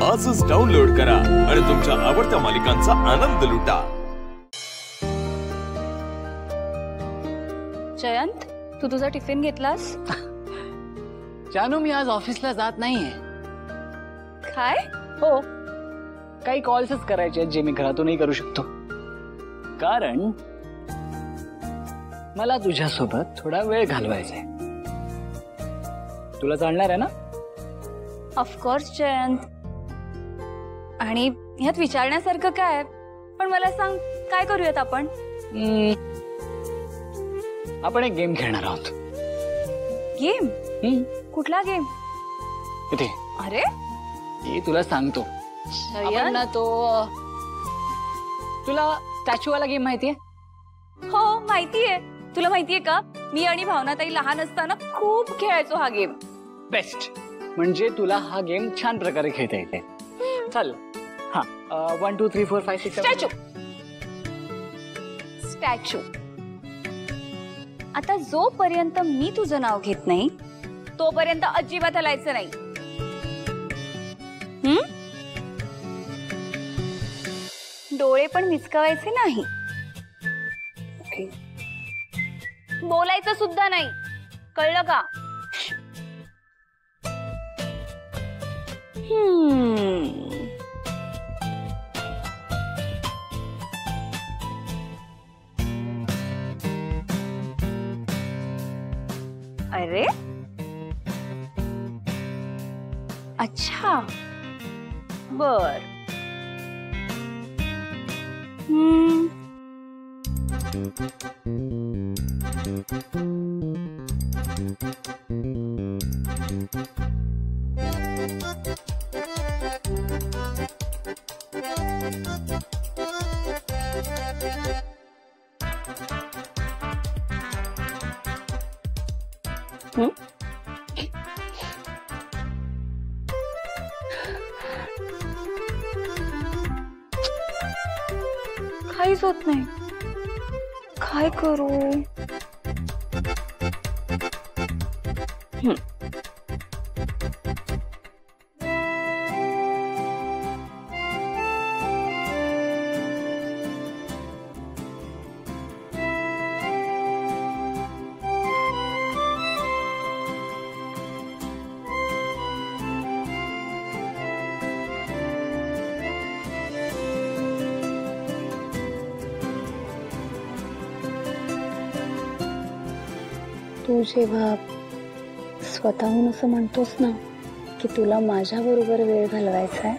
आजच डाउनलोड करा आणि तुमच्या आवडत्या मालिकांचा आनंद लुटा। जयंत, तू तुझा टिफिन घेतलास? जानू, मी आज ऑफिसला जात नाहीये। काय? हो, काही कॉल्सच करायचे आहेत जे मी घरातूनही करू शकतो, कारण मला तुझ्यासोबत थोडा वेळ घालवायचा आहे। तुला चालणार आहे ना? ऑफकोर्स जयंत, आणि ह्यात विचारण्यासारखं काय? पण मला सांग, काय करूयात आपण? आपण एक गेम खेळणार आहोत। गेम? कुठला गेम? इथे। अरे, ये तुला सांगतो। आपण ना तो, तुला स्टॅच्यू वाला गेम माहितीये? हो माहितीये। तुला माहितीये का, मी आणि भावनाताई लहान असताना खूप खेळायचो हा गेम। बेस्ट, म्हणजे तुला हा गेम छान प्रकारे खेळता येते। चल, हा 1 2 3 4 5 6 स्टॅच्यू। स्टॅच्यू। आता जोपर्यंत मी तुझं नाव घेत नाही तोपर्यंत अजिबात हलायचं नाही। डोळे पण मिचकावायचे नाही, बोलायचं सुद्धा नाही, कळलं का? अरे अच्छा, बर। काहीच होत नाही, काय करू? तू जेव्हा स्वतःहून असं म्हणतोस ना की तुला माझ्या बरोबर वेळ घालवायचा आहे,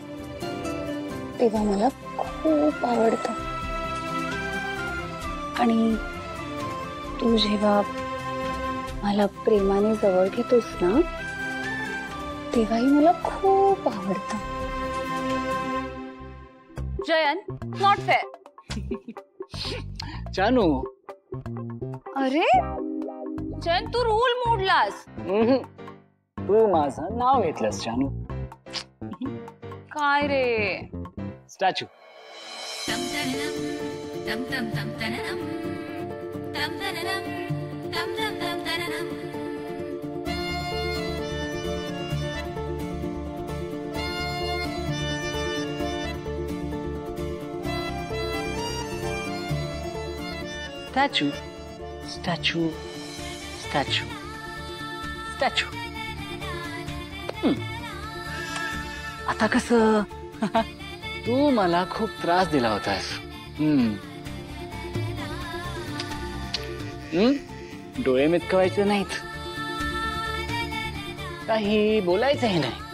तेव्हा मला खूप आवडतं। आणि तू जेव्हा मला प्रेमाने जवळ घेतोस ना, तेव्हाही मला खूप आवडतं। Jayant, not fair. जानू, अरे जयंत, तू रूल मोडलास। तू माझं नाव घेतलंस जानू। काय रे? Statue. Statue, statue, statue, statue. आता कसं? तू मला खूप त्रास दिला होतास। डोळे मिचकवायचे नाहीत, काही बोलायचंही नाही।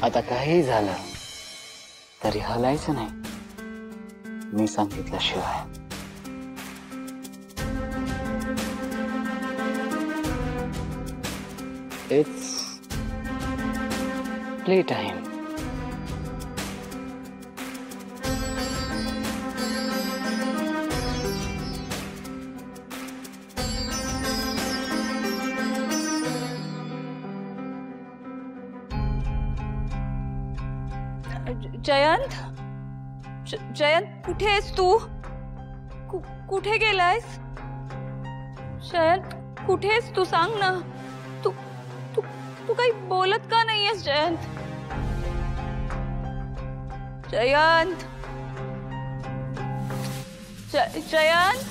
आता काही झालं तरी हलायचं नाही, मी सांगितल्याशिवाय। It's play time. Jayant, Jayant कुठे आहेस तू? कुठे गेलायस? जयंत कुठेस तू? सांग ना. तू तू तू काही बोलत का नाहीयेस जयंत? जयंत जयंत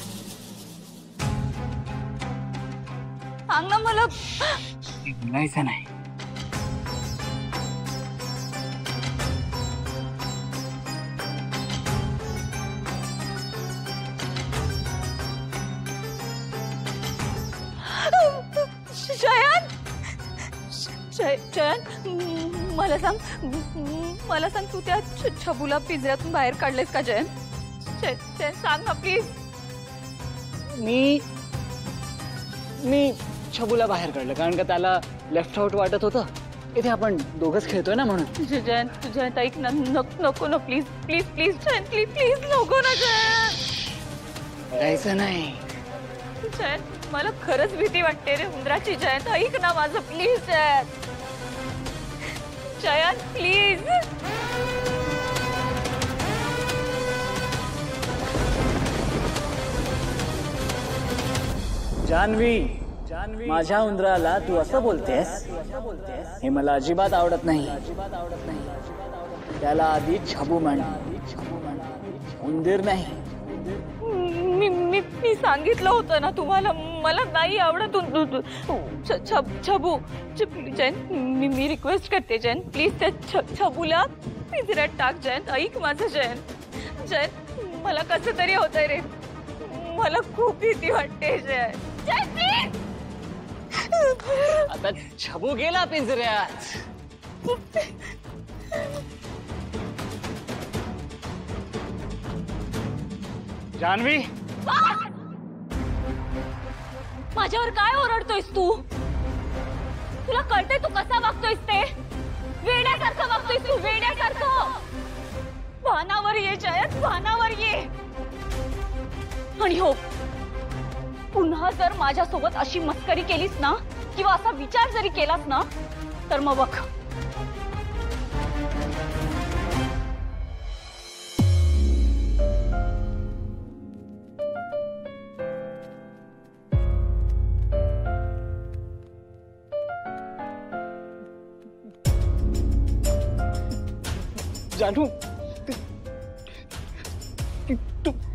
सांग ना मला. बोलायचं नाही. जयंत जयंत मला सांग तू त्या छबूला पिंजऱ्यातून बाहेर काढलेस का जयंत? जयंत सांग ना प्लीज. मी छबूला बाहेर काढलं कारण का त्याला लेफ्ट आउट वाटत होतं. इथे आपण दोघच खेळतोय ना म्हणून. जयंत ऐक ना. नको ना please please please Jayant please please नको ना जयंत. करायचं नाही. जयंत मला खरंच भीती वाटते रे उंदराची. जयंत ऐक ना माझं प्लीज. जयंत प्लीज. जानवी माझ्या उंदराला तू असं बोलतेस हे मला अजिबात आवडत नाही. त्याला आधी छबू म्हण, उंदीर नाही. मी सांगितलं होतं ना तुम्हाला मला नाही आवडत छबू. जयंत मी रिक्वेस्ट करते जयंत प्लीज त्या छबूला पिंजऱ्यात टाक. जयंत ऐक माझं. जयंत मला कसं तरी होतंय रे. मला खूप भीती वाटते जयंत. जयंत प्लीज. आता छबू गेला पिंजऱ्यात. जानवी माझ्यावर काय ओरडतोयस तू? तुला कळतंय तू कसा वागतोयस ते? वेड्यासारखं वागतोयस तू, वेड्यासारखं. भानावर ये जयंत, भानावर ये. आणि हो पुन्हा जर माझ्यासोबत अशी मस्करी केलीस ना किंवा असा विचार जरी केलास ना तर मग बघ. जानू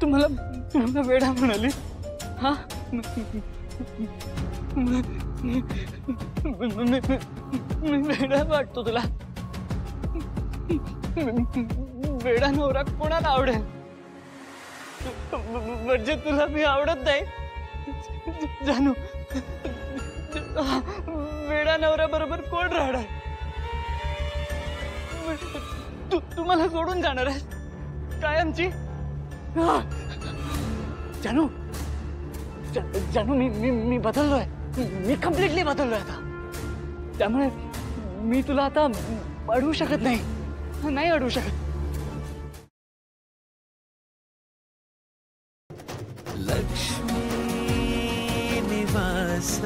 तुम्हाला वेडा म्हणाली. हा वेडा वाटतो तुला? वेडा नवरा कोणाला आवडेल? म्हणजे तुला मी आवडत नाही जानू? वेडा नवरा बरोबर कोण राहणार? तू मला सोडून जाणार आहेस कायमची? जानू जानू मी बदललोय. मी कम्प्लिटली बदललोय आता. त्यामुळे मी तुला आता अडवू शकत नाही अडवू शकत. लक्ष्मी निवास